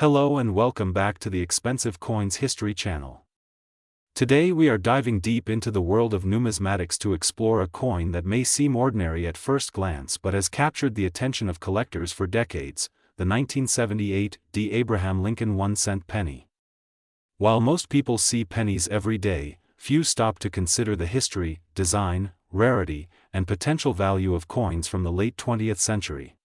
Hello and welcome back to the Expensive Coins History channel. Today we are diving deep into the world of numismatics to explore a coin that may seem ordinary at first glance but has captured the attention of collectors for decades, the 1978 D. Abraham Lincoln 1-cent penny. While most people see pennies every day, few stop to consider the history, design, rarity, and potential value of coins from the late 20th century.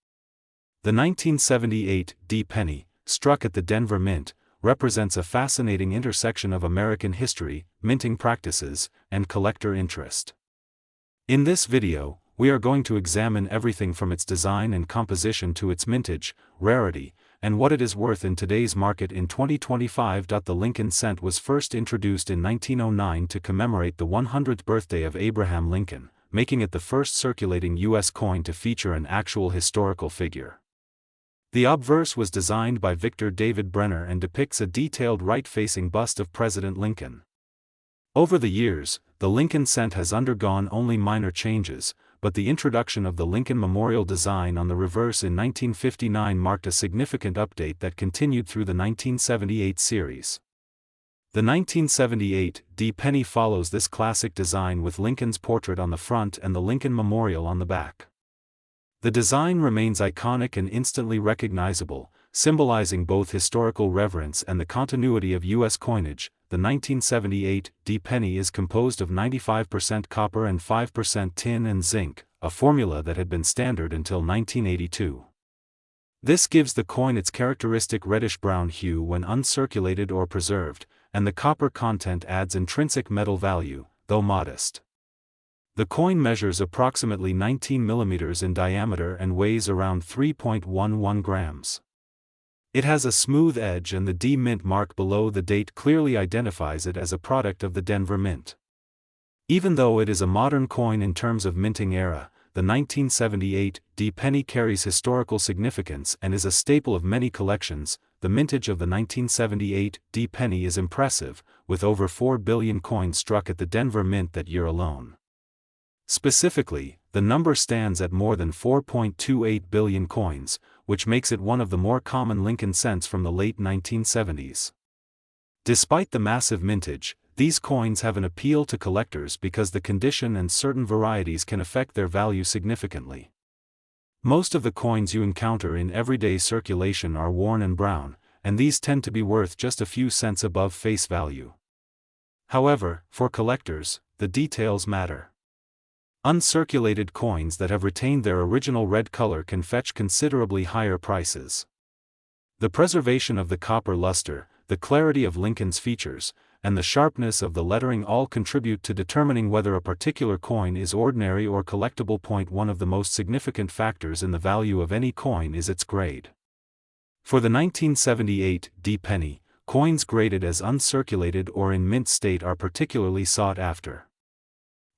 The 1978 D. penny, struck at the Denver Mint, represents a fascinating intersection of American history, minting practices, and collector interest. In this video, we are going to examine everything from its design and composition to its mintage, rarity, and what it is worth in today's market in 2025. The Lincoln cent was first introduced in 1909 to commemorate the 100th birthday of Abraham Lincoln, making it the first circulating U.S. coin to feature an actual historical figure. The obverse was designed by Victor David Brenner and depicts a detailed right-facing bust of President Lincoln. Over the years, the Lincoln cent has undergone only minor changes, but the introduction of the Lincoln Memorial design on the reverse in 1959 marked a significant update that continued through the 1978 series. The 1978 D. penny follows this classic design with Lincoln's portrait on the front and the Lincoln Memorial on the back. The design remains iconic and instantly recognizable, symbolizing both historical reverence and the continuity of U.S. coinage. The 1978 D. penny is composed of 95% copper and 5% tin and zinc, a formula that had been standard until 1982. This gives the coin its characteristic reddish-brown hue when uncirculated or preserved, and the copper content adds intrinsic metal value, though modest. The coin measures approximately 19 mm in diameter and weighs around 3.11 grams. It has a smooth edge and the D Mint mark below the date clearly identifies it as a product of the Denver Mint. Even though it is a modern coin in terms of minting era, the 1978 D. penny carries historical significance and is a staple of many collections. The mintage of the 1978 D. penny is impressive, with over 4 billion coins struck at the Denver Mint that year alone. Specifically, the number stands at more than 4.28 billion coins, which makes it one of the more common Lincoln cents from the late 1970s. Despite the massive mintage, these coins have an appeal to collectors because the condition and certain varieties can affect their value significantly. Most of the coins you encounter in everyday circulation are worn and brown, and these tend to be worth just a few cents above face value. However, for collectors, the details matter. Uncirculated coins that have retained their original red color can fetch considerably higher prices. The preservation of the copper luster, the clarity of Lincoln's features, and the sharpness of the lettering all contribute to determining whether a particular coin is ordinary or collectible. One of the most significant factors in the value of any coin is its grade. For the 1978 D. penny, coins graded as uncirculated or in mint state are particularly sought after.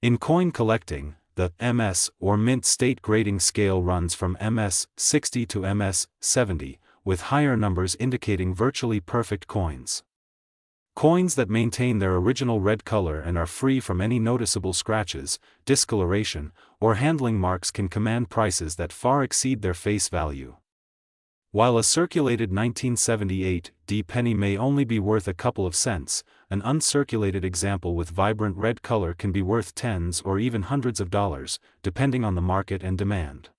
In coin collecting, the MS or mint state grading scale runs from MS 60 to MS 70, with higher numbers indicating virtually perfect coins. Coins that maintain their original red color and are free from any noticeable scratches, discoloration, or handling marks can command prices that far exceed their face value. While a circulated 1978 D. penny may only be worth a couple of cents, an uncirculated example with vibrant red color can be worth tens or even hundreds of dollars, depending on the market and demand.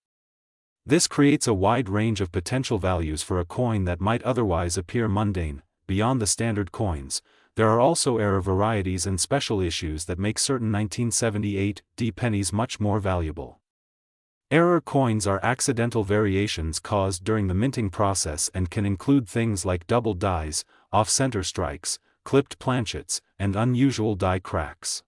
This creates a wide range of potential values for a coin that might otherwise appear mundane. Beyond the standard coins, there are also error varieties and special issues that make certain 1978 D. pennies much more valuable. Error coins are accidental variations caused during the minting process and can include things like double dies, off-center strikes, clipped planchets, and unusual die cracks.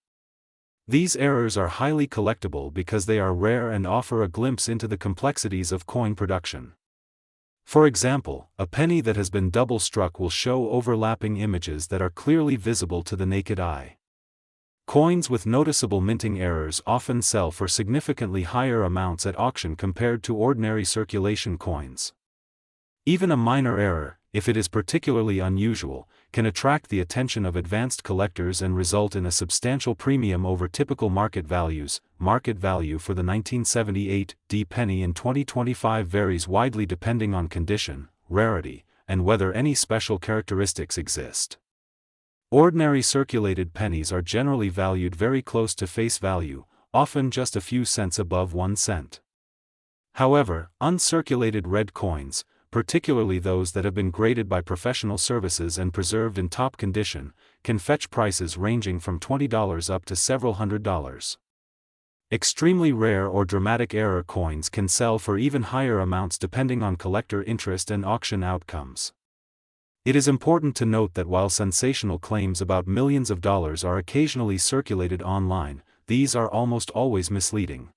These errors are highly collectible because they are rare and offer a glimpse into the complexities of coin production. For example, a penny that has been double struck will show overlapping images that are clearly visible to the naked eye. Coins with noticeable minting errors often sell for significantly higher amounts at auction compared to ordinary circulation coins. Even a minor error, if it is particularly unusual, can attract the attention of advanced collectors and result in a substantial premium over typical market values. Market value for the 1978 D. penny in 2025 varies widely depending on condition, rarity, and whether any special characteristics exist. Ordinary circulated pennies are generally valued very close to face value, often just a few cents above 1 cent. However, uncirculated red coins, particularly those that have been graded by professional services and preserved in top condition, can fetch prices ranging from $20 up to several $100s. Extremely rare or dramatic error coins can sell for even higher amounts depending on collector interest and auction outcomes. It is important to note that while sensational claims about millions of dollars are occasionally circulated online, these are almost always misleading.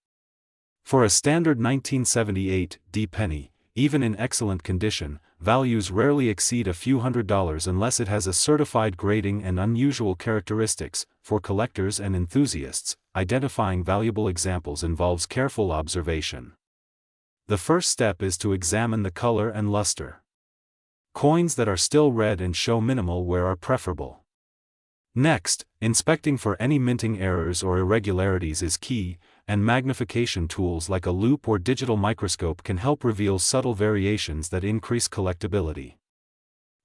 For a standard 1978 D penny, even in excellent condition, values rarely exceed a few $100s unless it has a certified grading and unusual characteristics. For collectors and enthusiasts, identifying valuable examples involves careful observation. The first step is to examine the color and luster. Coins that are still red and show minimal wear are preferable. Next, inspecting for any minting errors or irregularities is key, and magnification tools like a loupe or digital microscope can help reveal subtle variations that increase collectability.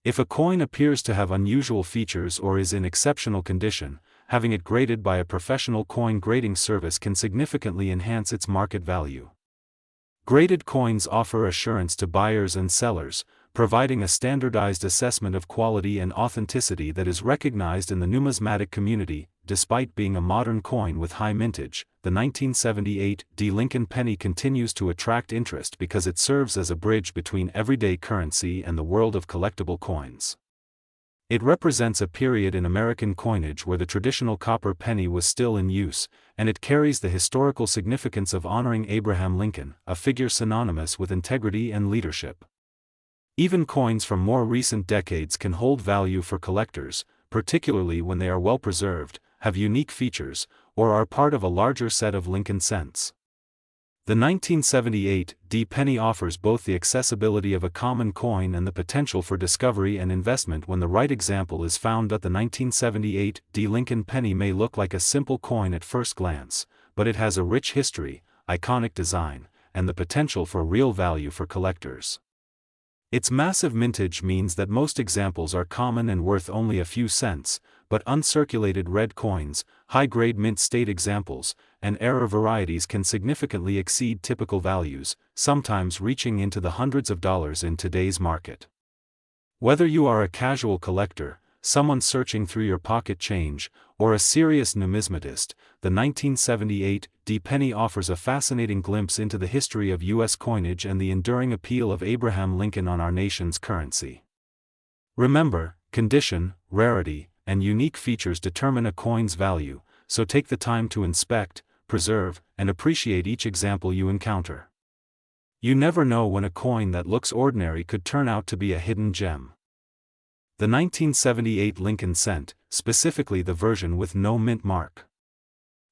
If a coin appears to have unusual features or is in exceptional condition, having it graded by a professional coin grading service can significantly enhance its market value. Graded coins offer assurance to buyers and sellers, providing a standardized assessment of quality and authenticity that is recognized in the numismatic community. Despite being a modern coin with high mintage, the 1978 D Lincoln penny continues to attract interest because it serves as a bridge between everyday currency and the world of collectible coins. It represents a period in American coinage where the traditional copper penny was still in use, and it carries the historical significance of honoring Abraham Lincoln, a figure synonymous with integrity and leadership. Even coins from more recent decades can hold value for collectors, particularly when they are well preserved, have unique features, or are part of a larger set of Lincoln cents. The 1978 D penny offers both the accessibility of a common coin and the potential for discovery and investment when the right example is found. The 1978 D Lincoln penny may look like a simple coin at first glance, but it has a rich history, iconic design, and the potential for real value for collectors. Its massive mintage means that most examples are common and worth only a few cents, but uncirculated red coins, high-grade mint state examples, and error varieties can significantly exceed typical values, sometimes reaching into the hundreds of dollars in today's market. Whether you are a casual collector, someone searching through your pocket change, or a serious numismatist, the 1978 D penny offers a fascinating glimpse into the history of U.S. coinage and the enduring appeal of Abraham Lincoln on our nation's currency. Remember, condition, rarity, and unique features determine a coin's value, so take the time to inspect, preserve, and appreciate each example you encounter. You never know when a coin that looks ordinary could turn out to be a hidden gem. The 1978 Lincoln cent, specifically the version with no mint mark.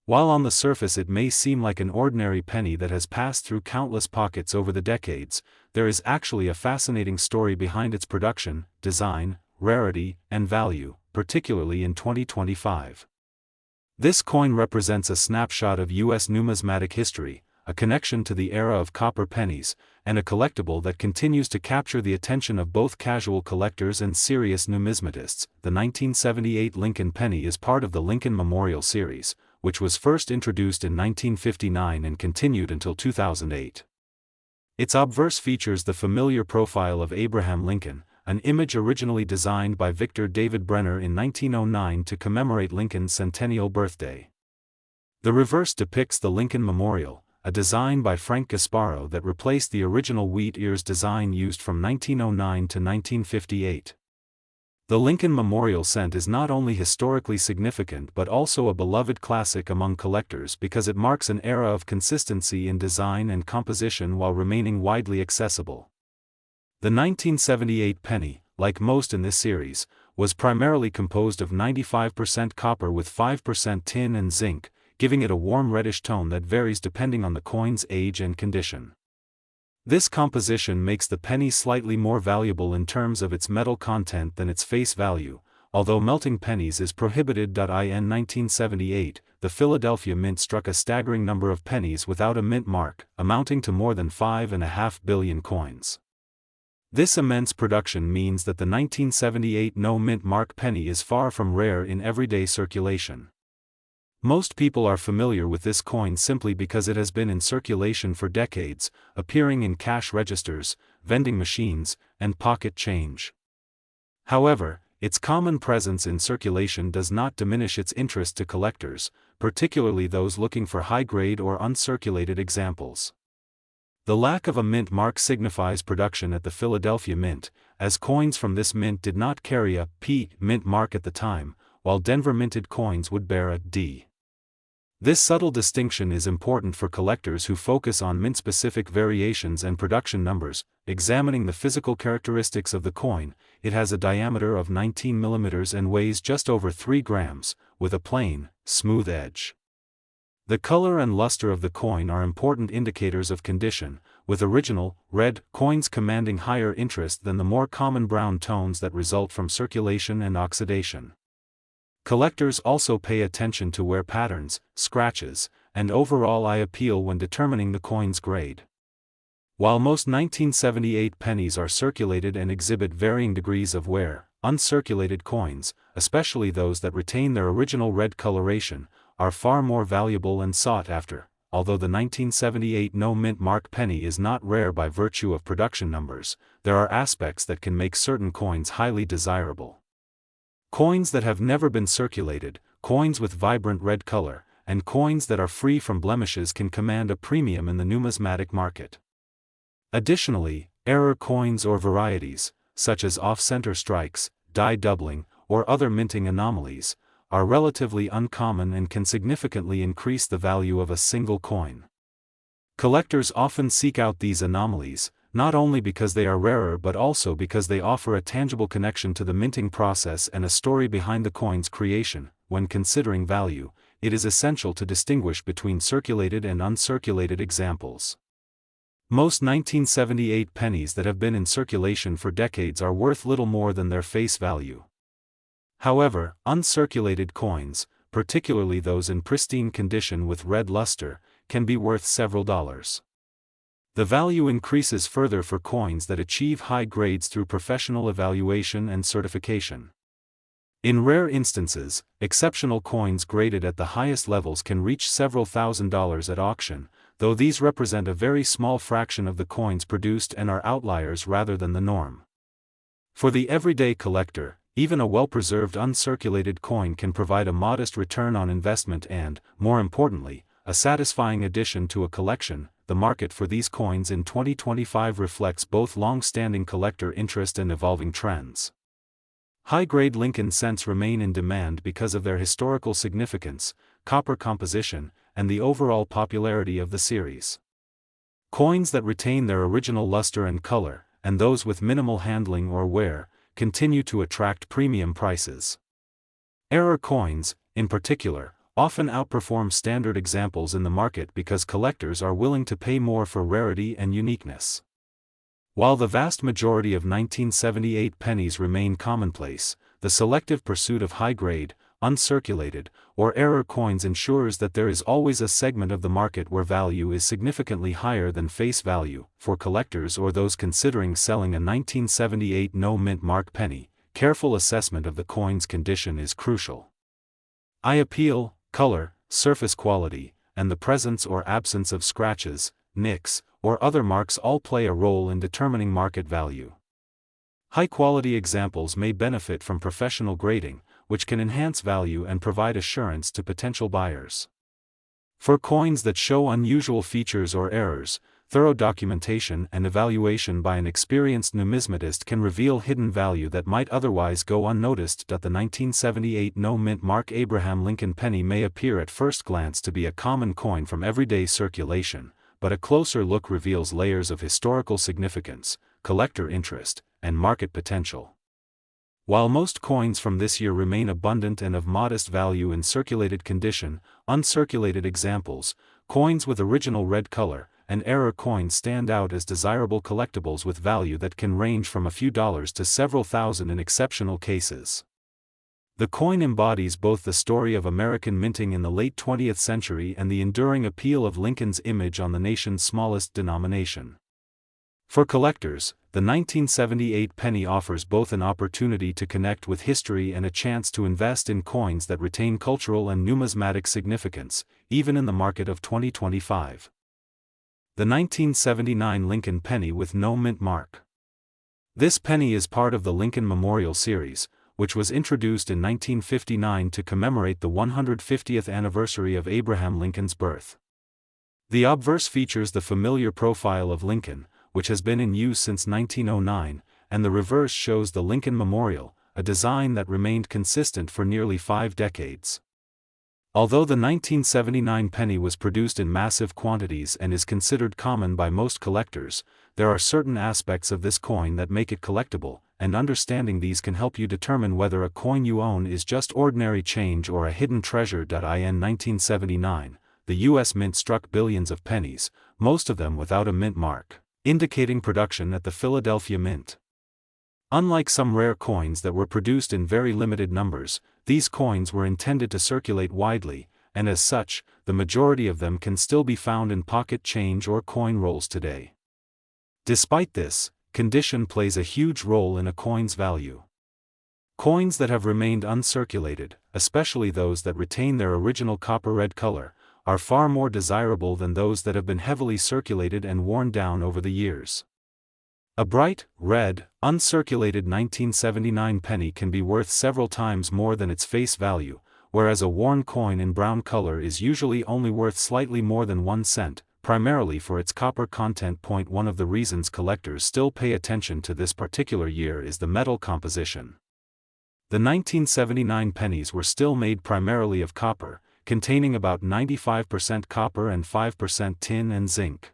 While on the surface it may seem like an ordinary penny that has passed through countless pockets over the decades, there is actually a fascinating story behind its production, design, rarity, and value, particularly in 2025. This coin represents a snapshot of U.S. numismatic history, a connection to the era of copper pennies, and a collectible that continues to capture the attention of both casual collectors and serious numismatists. The 1978 Lincoln penny is part of the Lincoln Memorial series, which was first introduced in 1959 and continued until 2008. Its obverse features the familiar profile of Abraham Lincoln, an image originally designed by Victor David Brenner in 1909 to commemorate Lincoln's centennial birthday. The reverse depicts the Lincoln Memorial, a design by Frank Gasparo that replaced the original wheat ears design used from 1909 to 1958. The Lincoln Memorial cent is not only historically significant but also a beloved classic among collectors because it marks an era of consistency in design and composition while remaining widely accessible. The 1978 penny, like most in this series, was primarily composed of 95% copper with 5% tin and zinc, giving it a warm reddish tone that varies depending on the coin's age and condition. This composition makes the penny slightly more valuable in terms of its metal content than its face value, although melting pennies is prohibited. In 1978, the Philadelphia Mint struck a staggering number of pennies without a mint mark, amounting to more than 5.5 billion coins. This immense production means that the 1978 no-mint mark penny is far from rare in everyday circulation. Most people are familiar with this coin simply because it has been in circulation for decades, appearing in cash registers, vending machines, and pocket change. However, its common presence in circulation does not diminish its interest to collectors, particularly those looking for high-grade or uncirculated examples. The lack of a mint mark signifies production at the Philadelphia Mint, as coins from this mint did not carry a P mint mark at the time, while Denver minted coins would bear a D. This subtle distinction is important for collectors who focus on mint-specific variations and production numbers. Examining the physical characteristics of the coin, it has a diameter of 19 mm and weighs just over 3 grams, with a plain, smooth edge. The color and luster of the coin are important indicators of condition, with original, red, coins commanding higher interest than the more common brown tones that result from circulation and oxidation. Collectors also pay attention to wear patterns, scratches, and overall eye appeal when determining the coin's grade. While most 1978 pennies are circulated and exhibit varying degrees of wear, uncirculated coins, especially those that retain their original red coloration, are far more valuable and sought after. Although the 1978 no-mint mark penny is not rare by virtue of production numbers, there are aspects that can make certain coins highly desirable. Coins that have never been circulated, coins with vibrant red color, and coins that are free from blemishes can command a premium in the numismatic market. Additionally, error coins or varieties, such as off-center strikes, die doubling, or other minting anomalies, are relatively uncommon and can significantly increase the value of a single coin. Collectors often seek out these anomalies, not only because they are rarer but also because they offer a tangible connection to the minting process and a story behind the coin's creation. When considering value, it is essential to distinguish between circulated and uncirculated examples. Most 1978 pennies that have been in circulation for decades are worth little more than their face value. However, uncirculated coins, particularly those in pristine condition with red luster, can be worth several dollars. The value increases further for coins that achieve high grades through professional evaluation and certification. In rare instances, exceptional coins graded at the highest levels can reach several $1,000s at auction, though these represent a very small fraction of the coins produced and are outliers rather than the norm. For the everyday collector, even a well-preserved uncirculated coin can provide a modest return on investment and, more importantly, a satisfying addition to a collection. The market for these coins in 2025 reflects both long-standing collector interest and evolving trends. High-grade Lincoln cents remain in demand because of their historical significance, copper composition, and the overall popularity of the series. Coins that retain their original luster and color, and those with minimal handling or wear, continue to attract premium prices. Error coins, in particular, often outperform standard examples in the market because collectors are willing to pay more for rarity and uniqueness. While the vast majority of 1978 pennies remain commonplace, the selective pursuit of high-grade, uncirculated, or error coins ensures that there is always a segment of the market where value is significantly higher than face value. For collectors or those considering selling a 1978 no-mint mark penny, careful assessment of the coin's condition is crucial. Eye appeal, color, surface quality, and the presence or absence of scratches, nicks, or other marks all play a role in determining market value. High-quality examples may benefit from professional grading, which can enhance value and provide assurance to potential buyers. For coins that show unusual features or errors, thorough documentation and evaluation by an experienced numismatist can reveal hidden value that might otherwise go unnoticed. The 1978 no-mint mark Abraham Lincoln penny may appear at first glance to be a common coin from everyday circulation, but a closer look reveals layers of historical significance, collector interest, and market potential. While most coins from this year remain abundant and of modest value in circulated condition, uncirculated examples, coins with original red color, and error coins stand out as desirable collectibles with value that can range from a few dollars to several thousand in exceptional cases. The coin embodies both the story of American minting in the late 20th century and the enduring appeal of Lincoln's image on the nation's smallest denomination. For collectors, the 1978 penny offers both an opportunity to connect with history and a chance to invest in coins that retain cultural and numismatic significance, even in the market of 2025. The 1979 Lincoln penny with no mint mark. This penny is part of the Lincoln Memorial Series, which was introduced in 1959 to commemorate the 150th anniversary of Abraham Lincoln's birth. The obverse features the familiar profile of Lincoln, which has been in use since 1909, and the reverse shows the Lincoln Memorial, a design that remained consistent for nearly 5 decades. Although the 1979 penny was produced in massive quantities and is considered common by most collectors, there are certain aspects of this coin that make it collectible, and understanding these can help you determine whether a coin you own is just ordinary change or a hidden treasure. In 1979, the U.S. Mint struck billions of pennies, most of them without a mint mark, indicating production at the Philadelphia Mint. Unlike some rare coins that were produced in very limited numbers, these coins were intended to circulate widely, and as such, the majority of them can still be found in pocket change or coin rolls today. Despite this, condition plays a huge role in a coin's value. Coins that have remained uncirculated, especially those that retain their original copper red color, are far more desirable than those that have been heavily circulated and worn down over the years. A bright, red, uncirculated 1979 penny can be worth several times more than its face value, whereas a worn coin in brown color is usually only worth slightly more than 1 cent, primarily for its copper content. One of the reasons collectors still pay attention to this particular year is the metal composition. The 1979 pennies were still made primarily of copper, containing about 95% copper and 5% tin and zinc.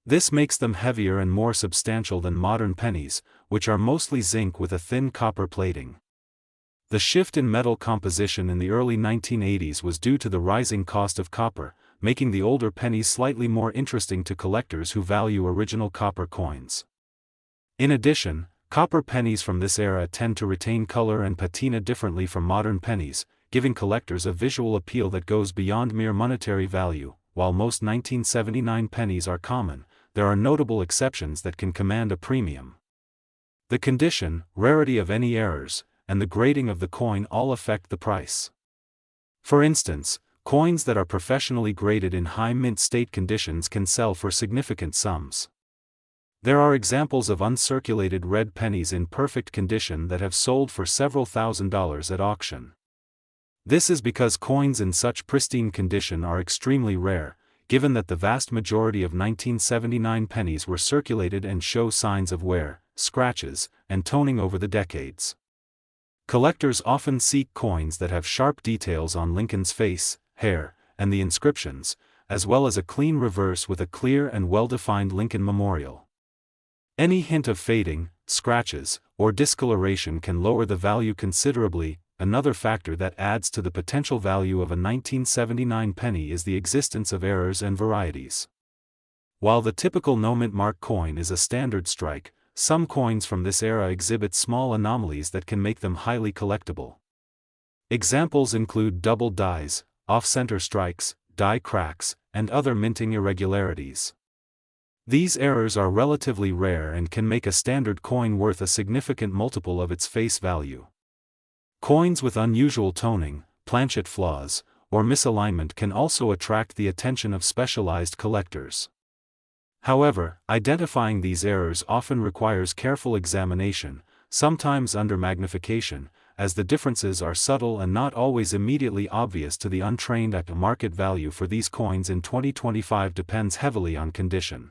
This makes them heavier and more substantial than modern pennies, which are mostly zinc with a thin copper plating. The shift in metal composition in the early 1980s was due to the rising cost of copper, making the older pennies slightly more interesting to collectors who value original copper coins. In addition, copper pennies from this era tend to retain color and patina differently from modern pennies, giving collectors a visual appeal that goes beyond mere monetary value. While most 1979 pennies are common, there are notable exceptions that can command a premium. The condition, rarity of any errors, and the grading of the coin all affect the price. For instance, coins that are professionally graded in high mint state conditions can sell for significant sums. There are examples of uncirculated red pennies in perfect condition that have sold for several $1,000s at auction. This is because coins in such pristine condition are extremely rare, given that the vast majority of 1979 pennies were circulated and show signs of wear, scratches, and toning over the decades. Collectors often seek coins that have sharp details on Lincoln's face, hair, and the inscriptions, as well as a clean reverse with a clear and well-defined Lincoln memorial. Any hint of fading, scratches, or discoloration can lower the value considerably. Another factor that adds to the potential value of a 1979 penny is the existence of errors and varieties. While the typical no-mint mark coin is a standard strike, some coins from this era exhibit small anomalies that can make them highly collectible. Examples include double dies, off-center strikes, die cracks, and other minting irregularities. These errors are relatively rare and can make a standard coin worth a significant multiple of its face value. Coins with unusual toning, planchet flaws, or misalignment can also attract the attention of specialized collectors. However, identifying these errors often requires careful examination, sometimes under magnification, as the differences are subtle and not always immediately obvious to the untrained. The market value for these coins in 2025 depends heavily on condition.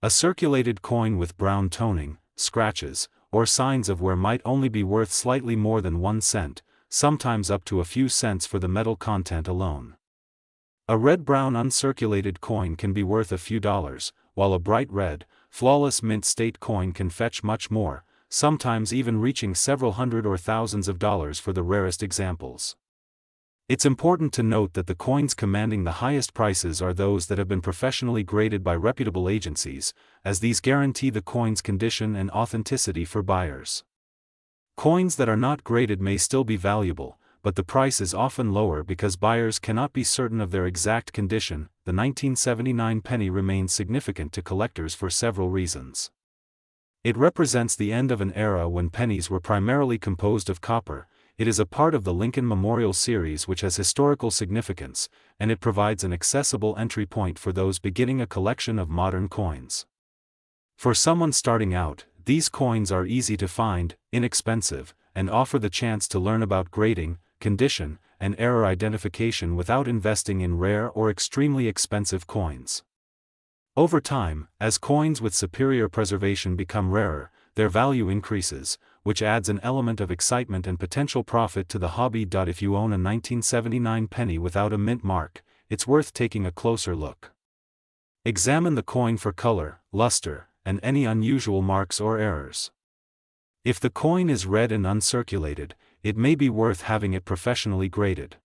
A circulated coin with brown toning, scratches, or signs of wear might only be worth slightly more than 1 cent, sometimes up to a few cents for the metal content alone. A red-brown uncirculated coin can be worth a few dollars, while a bright red, flawless mint state coin can fetch much more, sometimes even reaching several hundred or thousands of dollars for the rarest examples. It's important to note that the coins commanding the highest prices are those that have been professionally graded by reputable agencies, as these guarantee the coin's condition and authenticity for buyers. Coins that are not graded may still be valuable, but the price is often lower because buyers cannot be certain of their exact condition. The 1979 penny remains significant to collectors for several reasons. It represents the end of an era when pennies were primarily composed of copper. It is a part of the Lincoln Memorial series which has historical significance, and it provides an accessible entry point for those beginning a collection of modern coins. For someone starting out, these coins are easy to find, inexpensive, and offer the chance to learn about grading, condition, and error identification without investing in rare or extremely expensive coins. Over time, as coins with superior preservation become rarer, their value increases, which adds an element of excitement and potential profit to the hobby. If you own a 1979 penny without a mint mark, it's worth taking a closer look. Examine the coin for color, luster, and any unusual marks or errors. If the coin is red and uncirculated, it may be worth having it professionally graded.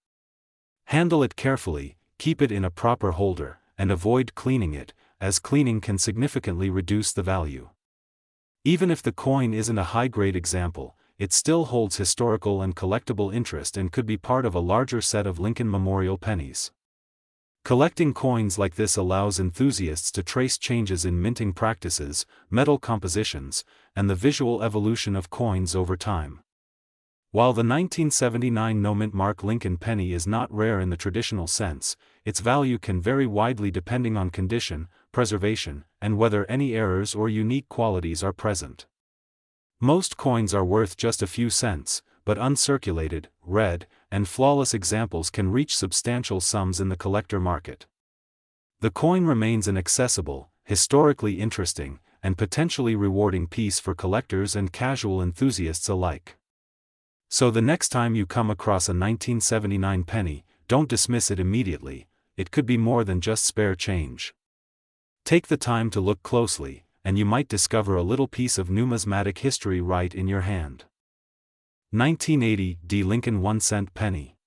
Handle it carefully, keep it in a proper holder, and avoid cleaning it, as cleaning can significantly reduce the value. Even if the coin isn't a high-grade example, it still holds historical and collectible interest and could be part of a larger set of Lincoln Memorial pennies. Collecting coins like this allows enthusiasts to trace changes in minting practices, metal compositions, and the visual evolution of coins over time. While the 1979 no-mint mark Lincoln penny is not rare in the traditional sense, its value can vary widely depending on condition, preservation, and whether any errors or unique qualities are present. Most coins are worth just a few cents, but uncirculated, red, and flawless examples can reach substantial sums in the collector market. The coin remains an accessible, historically interesting, and potentially rewarding piece for collectors and casual enthusiasts alike. So the next time you come across a 1979 penny, don't dismiss it immediately. It could be more than just spare change. Take the time to look closely, and you might discover a little piece of numismatic history right in your hand. 1980 D Lincoln 1-cent penny.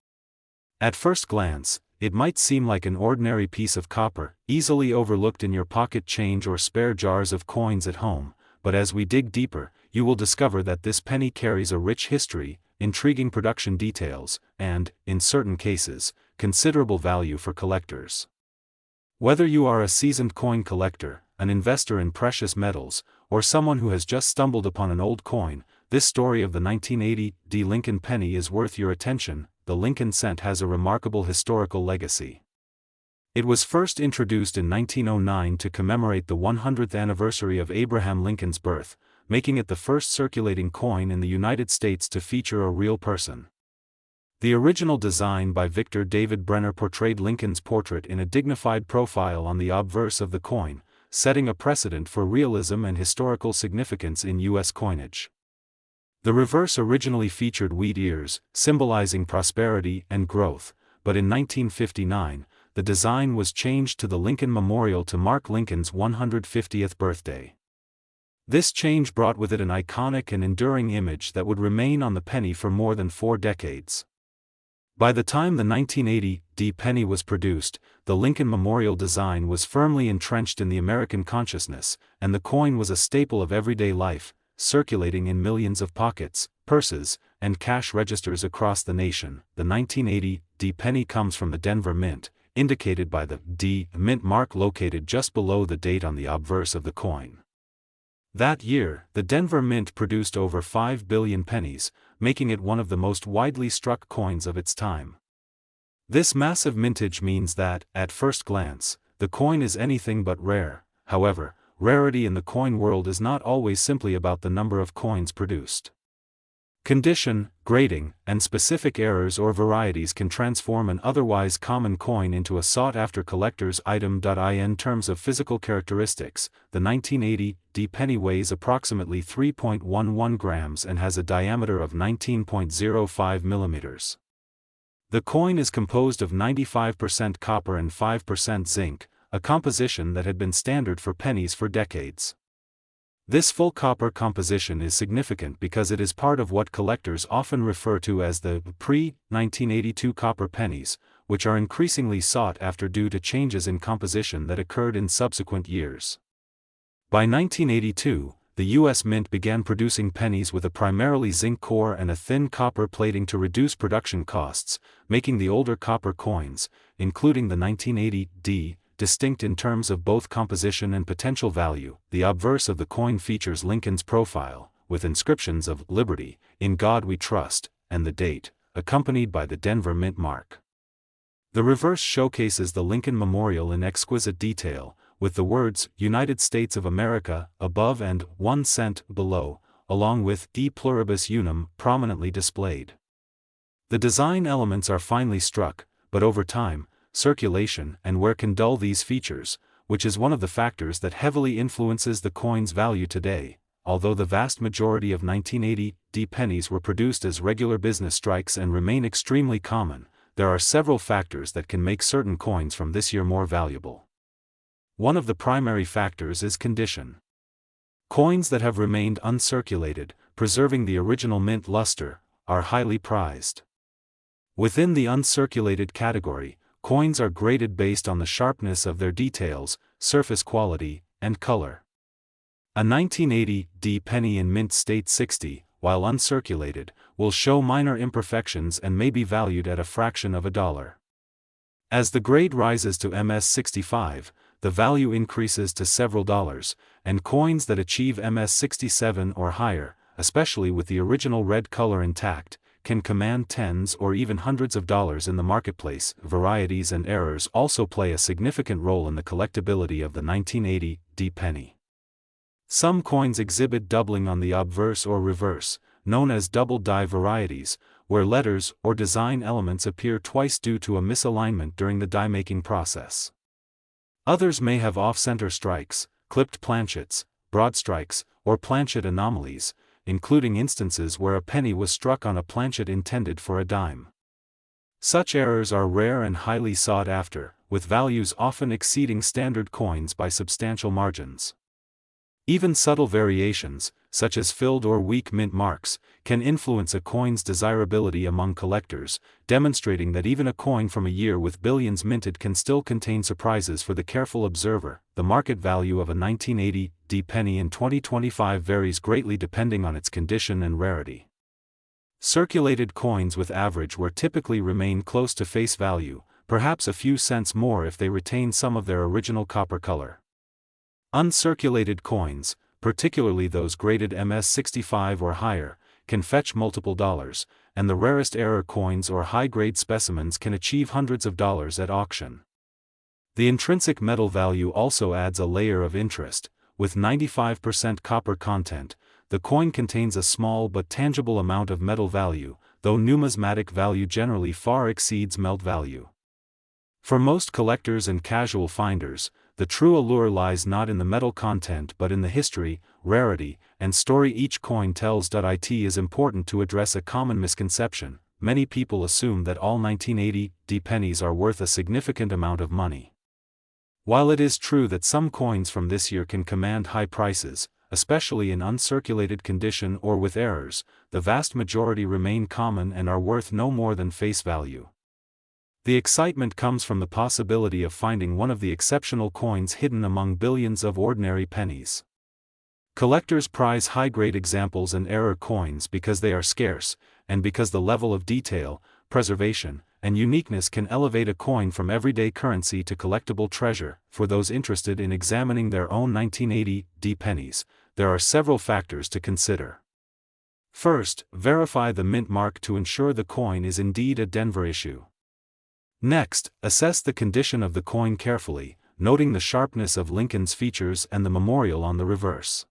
At first glance, it might seem like an ordinary piece of copper, easily overlooked in your pocket change or spare jars of coins at home, but as we dig deeper, you will discover that this penny carries a rich history, intriguing production details, and, in certain cases, considerable value for collectors. Whether you are a seasoned coin collector, an investor in precious metals, or someone who has just stumbled upon an old coin, this story of the 1980 D Lincoln penny is worth your attention. The Lincoln cent has a remarkable historical legacy. It was first introduced in 1909 to commemorate the 100th anniversary of Abraham Lincoln's birth, making it the first circulating coin in the United States to feature a real person. The original design by Victor David Brenner portrayed Lincoln's portrait in a dignified profile on the obverse of the coin, setting a precedent for realism and historical significance in U.S. coinage. The reverse originally featured wheat ears, symbolizing prosperity and growth, but in 1959, the design was changed to the Lincoln Memorial to mark Lincoln's 150th birthday. This change brought with it an iconic and enduring image that would remain on the penny for more than 4 decades. By the time the 1980 D penny was produced, the Lincoln Memorial design was firmly entrenched in the American consciousness, and the coin was a staple of everyday life, circulating in millions of pockets, purses, and cash registers across the nation. The 1980 D penny comes from the Denver Mint, indicated by the D mint mark located just below the date on the obverse of the coin. That year, the Denver Mint produced over 5 billion pennies, making it one of the most widely struck coins of its time. This massive mintage means that, at first glance, the coin is anything but rare. However, rarity in the coin world is not always simply about the number of coins produced. Condition, grading, and specific errors or varieties can transform an otherwise common coin into a sought-after collector's item. In terms of physical characteristics, the 1980 D penny weighs approximately 3.11 grams and has a diameter of 19.05 millimeters. The coin is composed of 95% copper and 5% zinc, a composition that had been standard for pennies for decades. This full copper composition is significant because it is part of what collectors often refer to as the pre-1982 copper pennies, which are increasingly sought after due to changes in composition that occurred in subsequent years. By 1982, the U.S. Mint began producing pennies with a primarily zinc core and a thin copper plating to reduce production costs, making the older copper coins, including the 1980 D, distinct in terms of both composition and potential value. The obverse of the coin features Lincoln's profile, with inscriptions of "Liberty," "In God We Trust," and the date, accompanied by the Denver Mint mark. The reverse showcases the Lincoln Memorial in exquisite detail, with the words "United States of America" above and "1 cent" below, along with "E pluribus unum" prominently displayed. The design elements are finely struck, but over time, circulation and wear can dull these features, which is one of the factors that heavily influences the coin's value today. Although the vast majority of 1980 pennies were produced as regular business strikes and remain extremely common, there are several factors that can make certain coins from this year more valuable. One of the primary factors is condition. Coins that have remained uncirculated, preserving the original mint luster, are highly prized. Within the uncirculated category, coins are graded based on the sharpness of their details, surface quality, and color. A 1980 penny in mint state 60, while uncirculated, will show minor imperfections and may be valued at a fraction of a dollar. As the grade rises to MS65, the value increases to several dollars, and coins that achieve MS67 or higher, especially with the original red color intact, can command tens or even hundreds of dollars in the marketplace. Varieties and errors also play a significant role in the collectability of the 1980 penny. Some coins exhibit doubling on the obverse or reverse, known as double die varieties, where letters or design elements appear twice due to a misalignment during the die-making process. Others may have off-center strikes, clipped planchets, broad strikes, or planchet anomalies, including instances where a penny was struck on a planchet intended for a dime. Such errors are rare and highly sought after, with values often exceeding standard coins by substantial margins. Even subtle variations, such as filled or weak mint marks, can influence a coin's desirability among collectors, demonstrating that even a coin from a year with billions minted can still contain surprises for the careful observer. The market value of a 1980 penny in 2025 varies greatly depending on its condition and rarity. Circulated coins with average wear typically remain close to face value, perhaps a few cents more if they retain some of their original copper color. Uncirculated coins, particularly those graded MS65 or higher, can fetch multiple dollars, and the rarest error coins or high-grade specimens can achieve hundreds of dollars at auction. The intrinsic metal value also adds a layer of interest. With 95% copper content, the coin contains a small but tangible amount of metal value, though numismatic value generally far exceeds melt value. For most collectors and casual finders, the true allure lies not in the metal content but in the history, rarity, and story each coin tells. It is important to address a common misconception. Many people assume that all 1980 pennies are worth a significant amount of money. While it is true that some coins from this year can command high prices, especially in uncirculated condition or with errors, the vast majority remain common and are worth no more than face value. The excitement comes from the possibility of finding one of the exceptional coins hidden among billions of ordinary pennies. Collectors prize high-grade examples and error coins because they are scarce, and because the level of detail, preservation, and uniqueness can elevate a coin from everyday currency to collectible treasure. For those interested in examining their own 1980 pennies, there are several factors to consider. First, verify the mint mark to ensure the coin is indeed a Denver issue. Next, assess the condition of the coin carefully, noting the sharpness of Lincoln's features and the memorial on the reverse.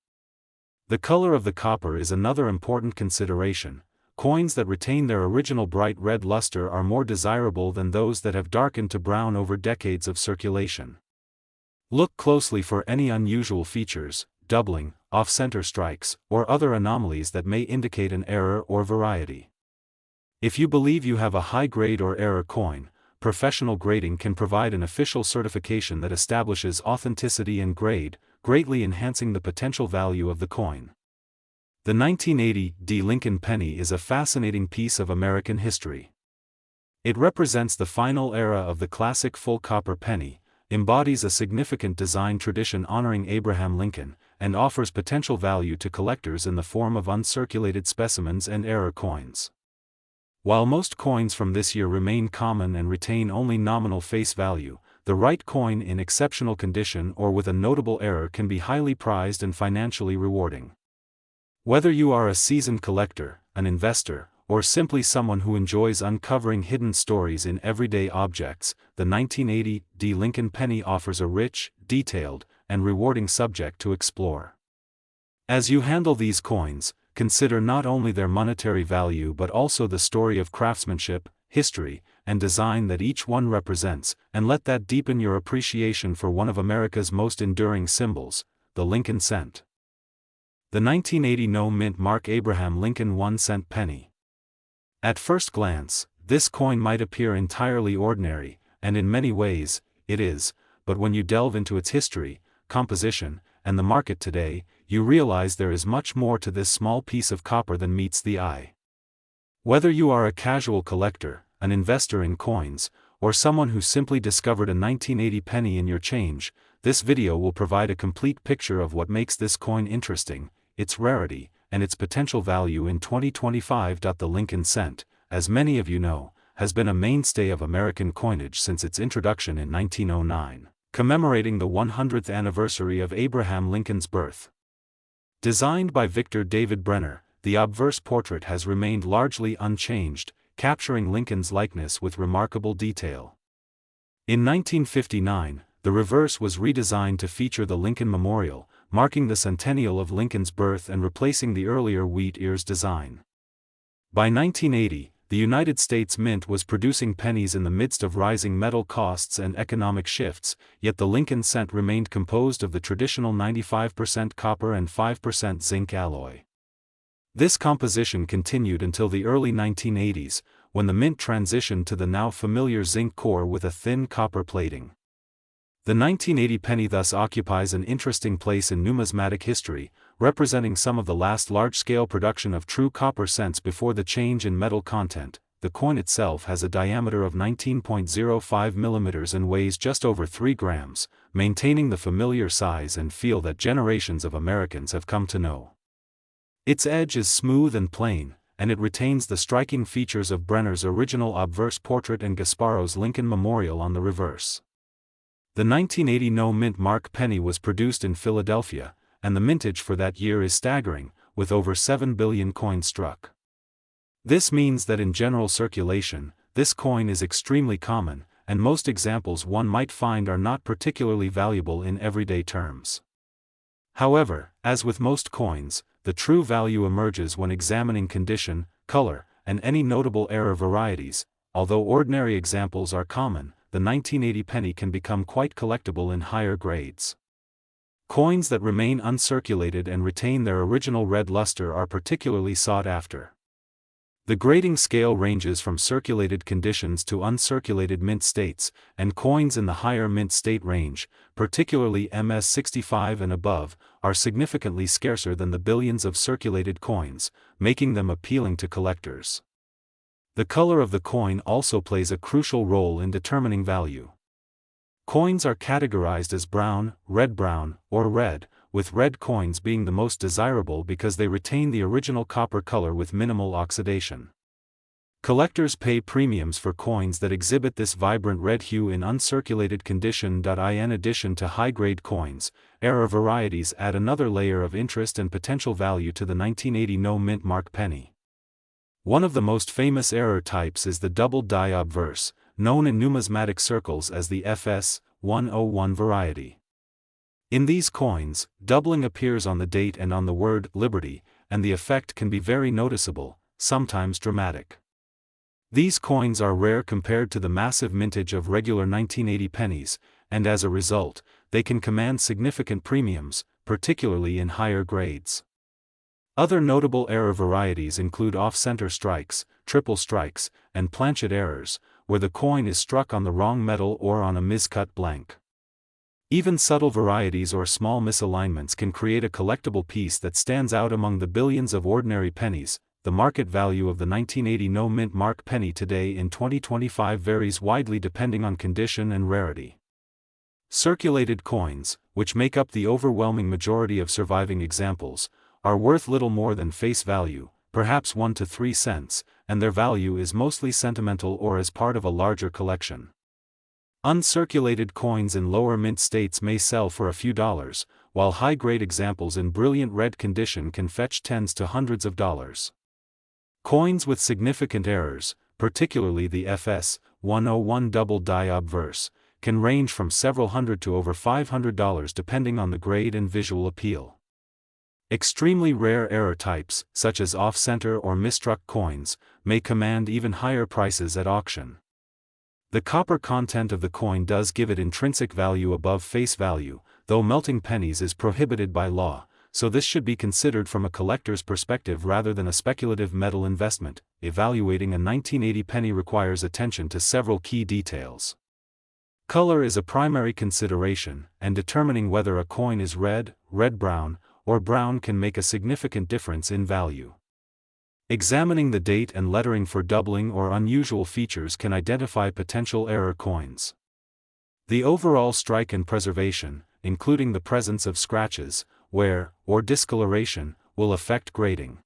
The color of the copper is another important consideration. Coins that retain their original bright red luster are more desirable than those that have darkened to brown over decades of circulation. Look closely for any unusual features, doubling, off-center strikes, or other anomalies that may indicate an error or variety. If you believe you have a high-grade or error coin, professional grading can provide an official certification that establishes authenticity and grade, greatly enhancing the potential value of the coin. The 1980 Lincoln penny is a fascinating piece of American history. It represents the final era of the classic full copper penny, embodies a significant design tradition honoring Abraham Lincoln, and offers potential value to collectors in the form of uncirculated specimens and error coins. While most coins from this year remain common and retain only nominal face value, the right coin in exceptional condition or with a notable error can be highly prized and financially rewarding. Whether you are a seasoned collector, an investor, or simply someone who enjoys uncovering hidden stories in everyday objects, the 1980 D Lincoln penny offers a rich, detailed, and rewarding subject to explore. As you handle these coins, consider not only their monetary value but also the story of craftsmanship, history, and design that each one represents, and let that deepen your appreciation for one of America's most enduring symbols, the Lincoln cent. The 1980 no-mint Mark Abraham Lincoln 1-cent penny. At first glance, this coin might appear entirely ordinary, and in many ways, it is, but when you delve into its history, composition, and the market today, you realize there is much more to this small piece of copper than meets the eye. Whether you are a casual collector, an investor in coins, or someone who simply discovered a 1980 penny in your change, this video will provide a complete picture of what makes this coin interesting, its rarity, and its potential value in 2025. The Lincoln cent, as many of you know, has been a mainstay of American coinage since its introduction in 1909, commemorating the 100th anniversary of Abraham Lincoln's birth. Designed by Victor David Brenner, the obverse portrait has remained largely unchanged, capturing Lincoln's likeness with remarkable detail. In 1959, the reverse was redesigned to feature the Lincoln Memorial, marking the centennial of Lincoln's birth and replacing the earlier wheat ears design. By 1980, the United States Mint was producing pennies in the midst of rising metal costs and economic shifts, yet the Lincoln cent remained composed of the traditional 95% copper and 5% zinc alloy. This composition continued until the early 1980s, when the mint transitioned to the now familiar zinc core with a thin copper plating. The 1980 penny thus occupies an interesting place in numismatic history, representing some of the last large-scale production of true copper cents before the change in metal content. The coin itself has a diameter of 19.05 mm and weighs just over 3 grams, maintaining the familiar size and feel that generations of Americans have come to know. Its edge is smooth and plain, and it retains the striking features of Brenner's original obverse portrait and Gasparo's Lincoln Memorial on the reverse. The 1980 no-mint Mark penny was produced in Philadelphia, and the mintage for that year is staggering, with over 7 billion coins struck. This means that in general circulation, this coin is extremely common, and most examples one might find are not particularly valuable in everyday terms. However, as with most coins, the true value emerges when examining condition, color, and any notable error varieties. Although ordinary examples are common, the 1980 penny can become quite collectible in higher grades. Coins that remain uncirculated and retain their original red luster are particularly sought after. The grading scale ranges from circulated conditions to uncirculated mint states, and coins in the higher mint state range, particularly MS65 and above, are significantly scarcer than the billions of circulated coins, making them appealing to collectors. The color of the coin also plays a crucial role in determining value. Coins are categorized as brown, red-brown, or red, with red coins being the most desirable because they retain the original copper color with minimal oxidation. Collectors pay premiums for coins that exhibit this vibrant red hue in uncirculated condition. In addition to high-grade coins, error varieties add another layer of interest and potential value to the 1980 no-mint Mark penny. One of the most famous error types is the Double Die Obverse, known in numismatic circles as the FS 101 variety. In these coins, doubling appears on the date and on the word liberty, and the effect can be very noticeable, sometimes dramatic. These coins are rare compared to the massive mintage of regular 1980 pennies, and as a result, they can command significant premiums, particularly in higher grades. Other notable error varieties include off-center strikes, triple strikes, and planchet errors, where the coin is struck on the wrong metal or on a miscut blank. Even subtle varieties or small misalignments can create a collectible piece that stands out among the billions of ordinary pennies. The market value of the 1980 no-mint Mark penny today in 2025 varies widely depending on condition and rarity. Circulated coins, which make up the overwhelming majority of surviving examples, are worth little more than face value, perhaps 1 to 3 cents, and their value is mostly sentimental or as part of a larger collection. Uncirculated coins in lower mint states may sell for a few dollars, while high-grade examples in brilliant red condition can fetch tens to hundreds of dollars. Coins with significant errors, particularly the FS 101 Double Die Obverse, can range from several hundred to over $500 depending on the grade and visual appeal. Extremely rare error types, such as off-center or misstruck coins, may command even higher prices at auction. The copper content of the coin does give it intrinsic value above face value, though melting pennies is prohibited by law, so this should be considered from a collector's perspective rather than a speculative metal investment. Evaluating a 1980 penny requires attention to several key details. Color is a primary consideration, and determining whether a coin is red, red-brown, or brown can make a significant difference in value. Examining the date and lettering for doubling or unusual features can identify potential error coins. The overall strike and preservation, including the presence of scratches, wear, or discoloration, will affect grading.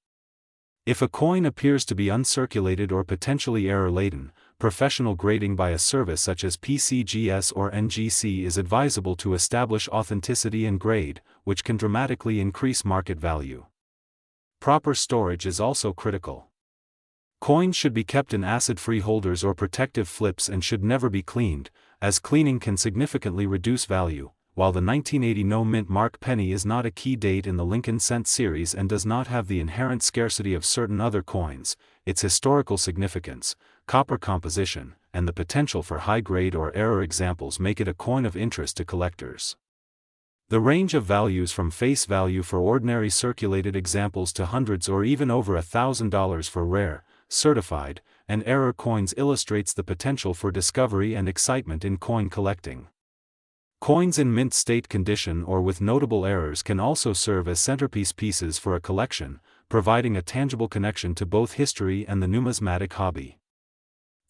If a coin appears to be uncirculated or potentially error-laden, professional grading by a service such as PCGS or NGC is advisable to establish authenticity and grade, which can dramatically increase market value. Proper storage is also critical. Coins should be kept in acid-free holders or protective flips and should never be cleaned, as cleaning can significantly reduce value. While the 1980 no-mint mark penny is not a key date in the Lincoln Cent series and does not have the inherent scarcity of certain other coins, its historical significance, copper composition, and the potential for high-grade or error examples make it a coin of interest to collectors. The range of values from face value for ordinary circulated examples to hundreds or even over $1,000 for rare, certified, and error coins illustrates the potential for discovery and excitement in coin collecting. Coins in mint state condition or with notable errors can also serve as centerpiece pieces for a collection, providing a tangible connection to both history and the numismatic hobby.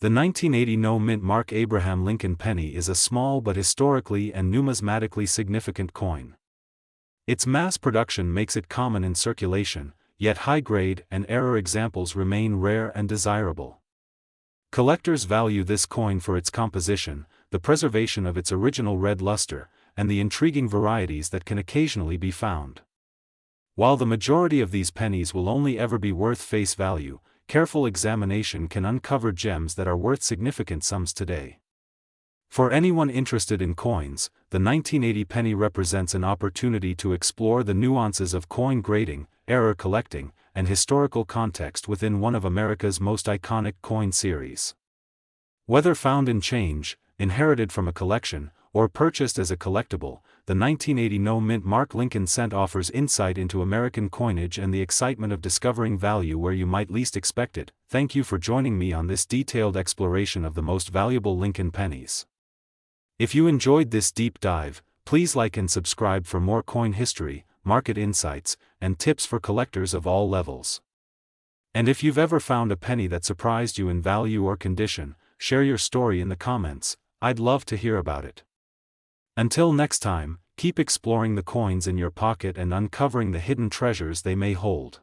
The 1980 no-mint mark Abraham Lincoln penny is a small but historically and numismatically significant coin. Its mass production makes it common in circulation, yet high-grade and error examples remain rare and desirable. Collectors value this coin for its composition, the preservation of its original red luster, and the intriguing varieties that can occasionally be found. While the majority of these pennies will only ever be worth face value, careful examination can uncover gems that are worth significant sums today. For anyone interested in coins, the 1980 penny represents an opportunity to explore the nuances of coin grading, error collecting, and historical context within one of America's most iconic coin series. Whether found in change, inherited from a collection, or purchased as a collectible, the 1980 no-mint mark Lincoln Cent offers insight into American coinage and the excitement of discovering value where you might least expect it. Thank you for joining me on this detailed exploration of the most valuable Lincoln pennies. If you enjoyed this deep dive, please like and subscribe for more coin history, market insights, and tips for collectors of all levels. And if you've ever found a penny that surprised you in value or condition, share your story in the comments. I'd love to hear about it. Until next time, keep exploring the coins in your pocket and uncovering the hidden treasures they may hold.